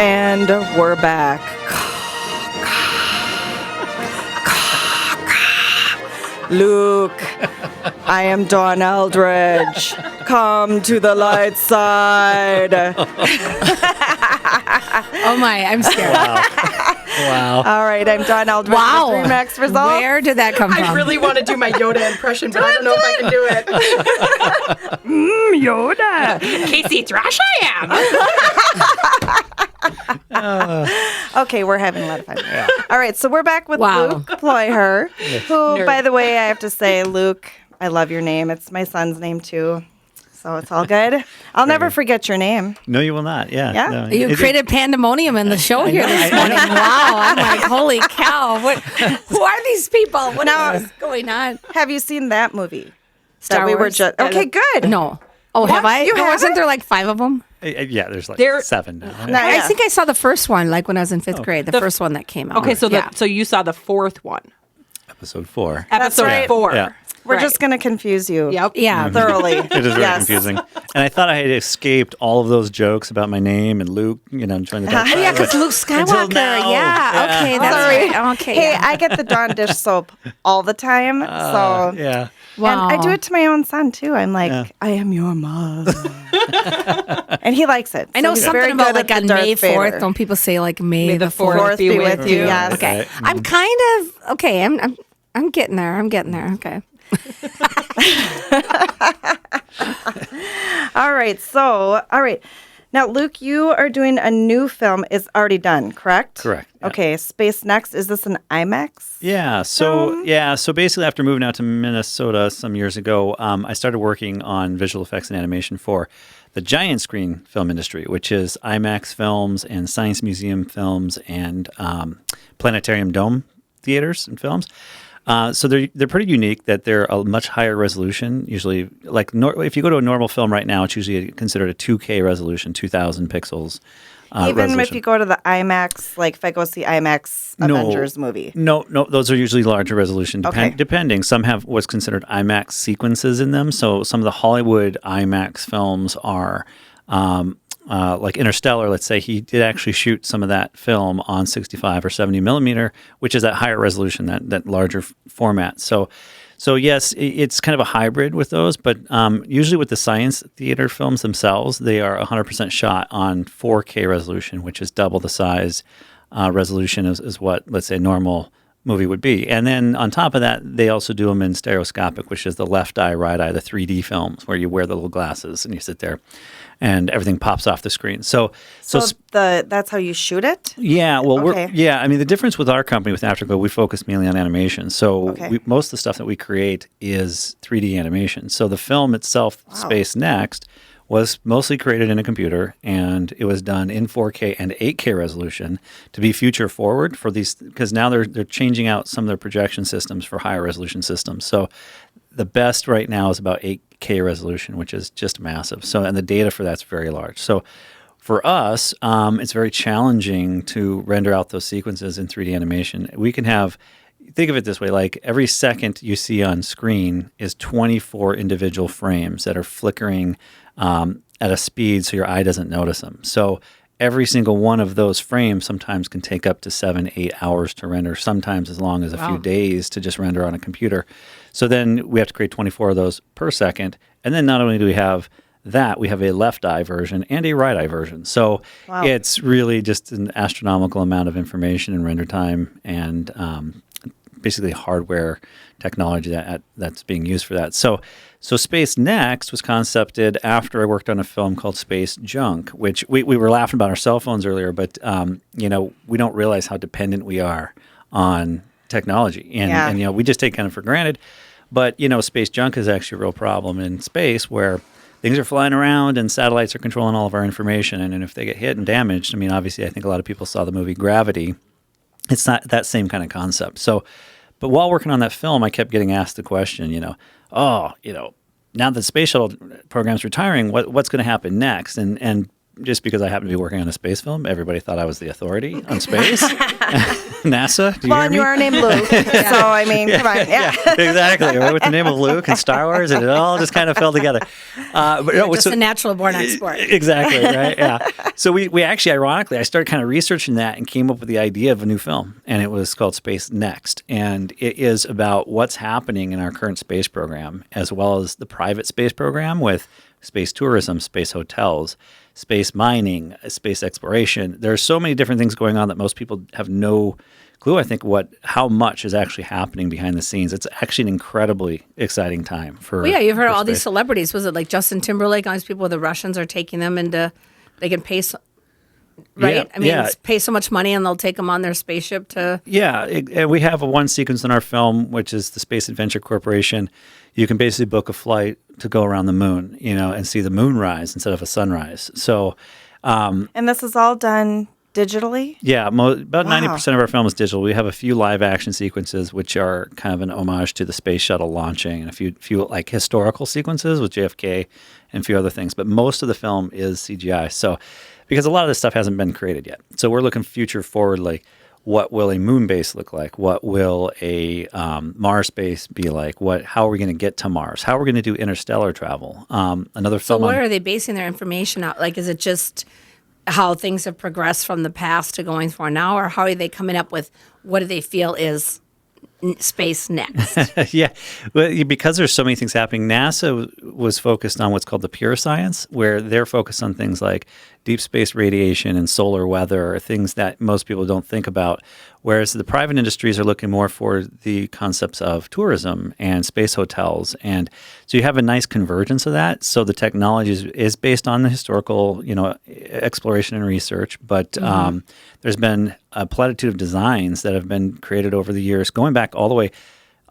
And we're back. Luke, I am Dawn Eldridge. Come to the light side. Oh my, I'm scared. Wow. All right, I'm Dawn Eldridge. Wow. With 3 Max results. Where did that come from? I really want to do my Yoda impression, but I don't know if I can do it. Yoda. Casey, it's Rash I am. Okay, we're having a lot of fun. Yeah. All right, so we're back with Wow. Luke Ployher, who, by the way, I have to say, Luke, I love your name. It's my son's name, too. So it's all good. I'll never forget your name. No, you will not. Yeah. Yeah? No, You created pandemonium in the show here this morning. Wow. I'm like, holy cow. Who are these people? What is going on? Have you seen that movie? Star that we were Wars? just okay, good. No. Oh, have I? You Wasn't haven't? there like 5 of them? Yeah, there's like There- 7 now. No, I yeah. think I saw the first one, like when I was in 5th grade, the first one that came out. Okay, so yeah. so you saw the 4th one. Episode 4. Episode right. 4. Yeah. We're Right. just going to confuse you. Yep. Yeah. Thoroughly. It is very confusing. And I thought I had escaped all of those jokes about my name and Luke, joining the dark side. Oh, yeah, because but Luke until Skywalker. now. Yeah. Okay, that's Sorry. right. Okay. Hey, yeah. I get the Dawn Dish soap all the time. So Yeah. Wow. And I do it to my own son, too. I'm like, Yeah. I am your mom. And he likes it. I know So he's something very about good like at on the Darth May 4th, Vader. don't people say like May the 4th? Fourth be with you. Yes. Okay. Right. I'm kind of okay. I'm getting there. I'm getting there. Okay. All right. Now, Luke, you are doing a new film. It's already done, correct? Correct, yeah. Okay, Space Next. Is this an IMAX? Yeah. So basically, after moving out to Minnesota some years ago, I started working on visual effects and animation for the giant screen film industry, which is IMAX films and Science Museum films and planetarium dome theaters and films. So they're pretty unique that they're a much higher resolution. Usually, if you go to a normal film right now, it's usually considered a 2K resolution, 2,000 pixels. Even resolution. if you go to the IMAX, like if I go see IMAX Avengers movie. No, those are usually larger resolution, Okay. depending. Some have what's considered IMAX sequences in them. So some of the Hollywood IMAX films are like Interstellar, let's say, he did actually shoot some of that film on 65 or 70 millimeter, which is that higher resolution, that larger format. So yes, it's kind of a hybrid with those, but usually with the science theater films themselves, they are 100% shot on 4K resolution, which is double the size resolution is what, let's say, a normal movie would be. And then on top of that, they also do them in stereoscopic, which is the left eye, right eye, the 3D films, where you wear the little glasses and you sit there and everything pops off the screen. So that's how you shoot it? yeah, well, Okay. I mean, the difference with our company, with Afterglow, we focus mainly on animation. So Okay. most of the stuff that we create is 3D animation. So the film itself, Space Next, was mostly created in a computer, and it was done in 4K and 8K resolution to be future forward for these, because now they're changing out some of their projection systems for higher resolution systems. So the best right now is about 8K resolution, which is just massive. So, and the data for that's very large. So for us, it's very challenging to render out those sequences in 3D animation. We can have, think of it this way, like every second you see on screen is 24 individual frames that are flickering at a speed so your eye doesn't notice them. So every single one of those frames sometimes can take up to 7-8 hours to render, sometimes as long as a few days to just render on a computer. So then we have to create 24 of those per second. And then not only do we have that, we have a left eye version and a right eye version. So it's really just an astronomical amount of information and render time and basically hardware technology that's being used for that. So Space Next was concepted after I worked on a film called Space Junk, which we were laughing about our cell phones earlier, but we don't realize how dependent we are on technology, and we just take kind of for granted. But space junk is actually a real problem in space, where things are flying around and satellites are controlling all of our information, and if they get hit and damaged, I mean, obviously, I think a lot of people saw the movie Gravity. It's not that same kind of concept. So, but while working on that film, I kept getting asked the question, now that the space shuttle program's retiring, what's going to happen next? And just because I happen to be working on a space film, everybody thought I was the authority on space. NASA? Do you Well, hear and me? you are named Luke, so I mean, come on, yeah. Exactly. Right, with the name of Luke and Star Wars, and it all just kind of fell together. But no, Just a natural born export. Exactly, right? Yeah. So we actually, ironically, I started kind of researching that and came up with the idea of a new film, and it was called Space Next. And it is about what's happening in our current space program, as well as the private space program with space tourism, space hotels, space mining, space exploration. There are so many different things going on that most people have no clue, I think, how much is actually happening behind the scenes. It's actually an incredibly exciting time for. Well, yeah, you've heard for all these space. celebrities. Was it like Justin Timberlake? All these people, the Russians are taking them into, they can pay, right? Yeah, I mean, yeah. pay so much money and they'll take them on their spaceship to. Yeah, and we have one sequence in our film, which is the Space Adventure Corporation. You can basically book a flight to go around the moon, and see the moon rise instead of a sunrise. So, And this is all done digitally? yeah, about Wow. 90% of our film is digital. We have a few live action sequences, which are kind of an homage to the space shuttle launching, and a few like historical sequences with JFK and a few other things. But most of the film is CGI. So, because a lot of this stuff hasn't been created yet, so we're looking future forward, like what will a moon base look like? What will a Mars base be like? How are we going to get to Mars? How are we going to do interstellar travel? Another So film. where are they basing their information out? Like, is it just how things have progressed from the past to going for now, or how are they coming up with what do they feel is space next? Yeah, well, because there's so many things happening. NASA was focused on what's called the pure science, where they're focused on things like deep space radiation and solar weather, things that most people don't think about. Whereas the private industries are looking more for the concepts of tourism and space hotels, and so you have a nice convergence of that. So the technology is based on the historical, exploration and research, but there's been a platitude of designs that have been created over the years, going back all the way.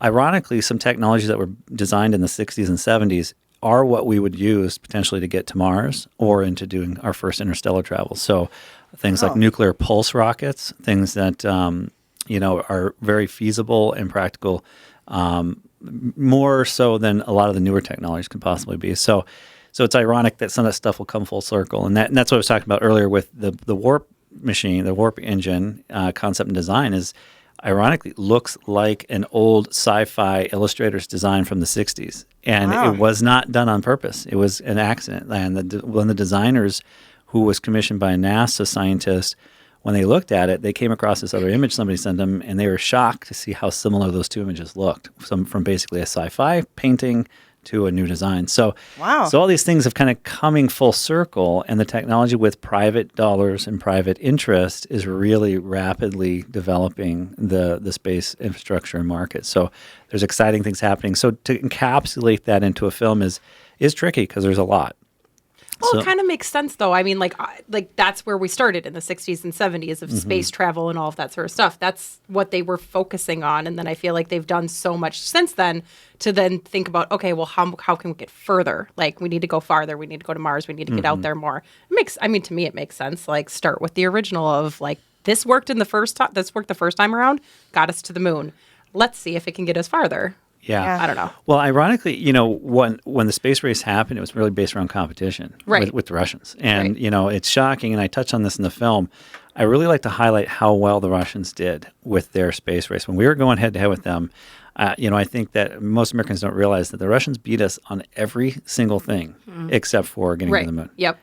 Ironically, some technologies that were designed in the 60s and 70s are what we would use potentially to get to Mars or into doing our first interstellar travel. So things like nuclear pulse rockets, things that are very feasible and practical, more so than a lot of the newer technologies can possibly be. So it's ironic that some of that stuff will come full circle, and that's what I was talking about earlier with the warp machine, the warp engine concept and design is. Ironically, looks like an old sci-fi illustrator's design from the 60s. And It was not done on purpose. It was an accident. And one of the designers who was commissioned by a NASA scientist, when they looked at it, they came across this other image somebody sent them, and they were shocked to see how similar those two images looked, from basically a sci-fi painting to a new design. So, so all these things have kind of coming full circle, and the technology with private dollars and private interest is really rapidly developing the space infrastructure and market. So there's exciting things happening. So to encapsulate that into a film is tricky because there's a lot. Well, it kind of makes sense, though. I mean, like that's where we started in the 60s and 70s of space travel and all of that sort of stuff. That's what they were focusing on. And then I feel like they've done so much since then to then think about, okay, well, how can we get further? Like, we need to go farther. We need to go to Mars. We need to get out there more. To me, it makes sense. Like, start with the original of, like, this worked the first time around, got us to the moon. Let's see if it can get us farther. Yeah. I don't know. Well, ironically, when the space race happened, it was really based around competition with the Russians. And, it's shocking, and I touch on this in the film. I really like to highlight how well the Russians did with their space race. When we were going head-to-head with them, I think that most Americans don't realize that the Russians beat us on every single thing except for getting to the moon. Yep.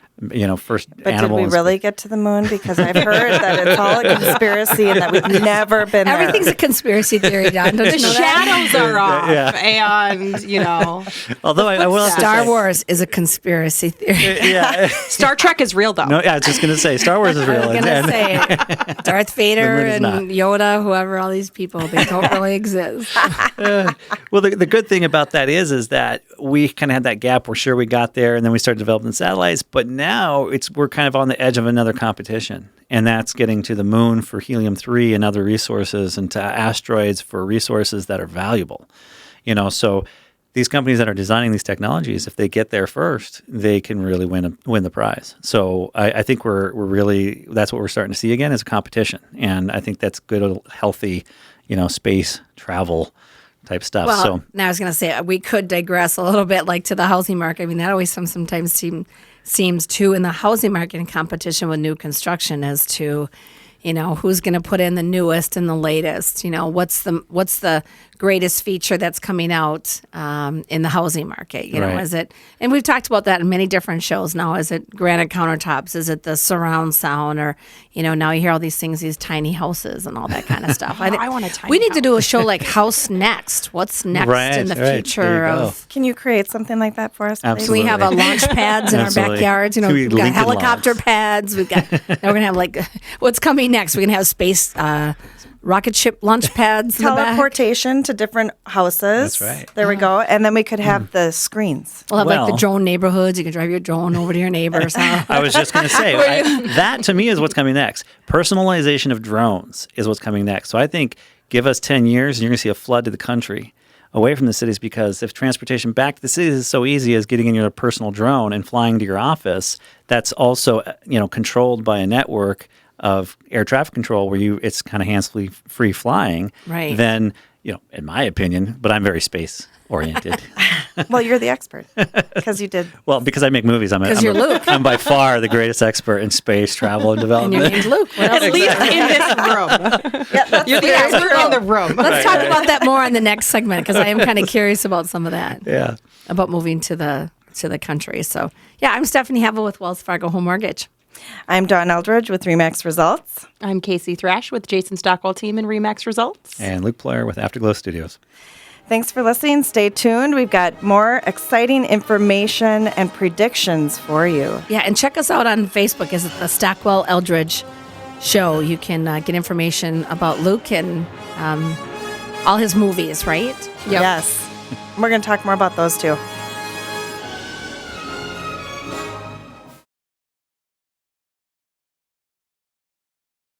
First But animal. did we really get to the moon? Because I've heard that it's all a conspiracy and that we've never been there. Everything's a conspiracy theory, Don. Don't The you know that? shadows are off, and Although I will have to Star say- Wars is a conspiracy theory. Yeah. Star Trek is real, though. No, yeah, I was just going to say, Star Wars is real. I was going to say Darth Vader moon is and not. Yoda, whoever, all these people, they don't really exist. Well, the good thing about that is that we kind of had that gap where sure we got there and then we started developing satellites, but now we're kind of on the edge of another competition, and that's getting to the moon for helium-3 and other resources, and to asteroids for resources that are valuable. So these companies that are designing these technologies, if they get there first, they can really win the prize. So I think we're really, that's what we're starting to see again, is a competition, and I think that's good, healthy, space travel type stuff. Well, So now I was going to say we could digress a little bit, like to the housing market. I mean, that always sometimes seems too in the housing market in competition with new construction as to, who's going to put in the newest and the latest? What's the greatest feature that's coming out in the housing market? Right. Is it? And we've talked about that in many different shows now. Is it granite countertops? Is it the surround sound? Or now you hear all these things, these tiny houses and all that kind of stuff. I want a tiny We need to do a house. show like House Next. What's next in the future There you go. of? Can you create something like that for us, please? Absolutely. We have a launch pads in our Absolutely. backyards. Can we We've got Lincoln helicopter Logs? pads. We've got. Now we're gonna have what's coming next? We're gonna have space rocket ship launch pads. in the back. Teleportation to different houses. That's right. There we go. And then we could have the screens. We'll have like Well- the drone neighborhoods. You can drive your drone over to your neighbor's house. I was just going to say, that to me is what's coming next. Personalization of drones is what's coming next. So I think give us 10 years and you're going to see a flood to the country away from the cities, because if transportation back to the cities is so easy as getting in your personal drone and flying to your office, that's also controlled by a network of air traffic control where it's kind of hands-free flying. Right. Then, in my opinion, but I'm very space oriented. Well, you're the expert because you did. Well, because I make movies, you're Luke. I'm by far the greatest expert in space travel and And your development. name's Luke. What else At is least there? in this room. You're the expert in the room. Let's talk about that more in the next segment, because I am kind of curious about some of that. Yeah. About moving to the country. So yeah, I'm Stephanie Havel with Wells Fargo Home Mortgage. I'm Dawn Eldridge with Remax Results. I'm Casey Thrash with Jason Stockwell team and Remax Results. And Luke Blair with Afterglow Studios. Thanks for listening. Stay tuned. We've got more exciting information and predictions for you. Yeah, and check us out on Facebook. Is it the Stockwell Eldridge Show? You can get information about Luke and all his movies, right? Yes. We're going to talk more about those too.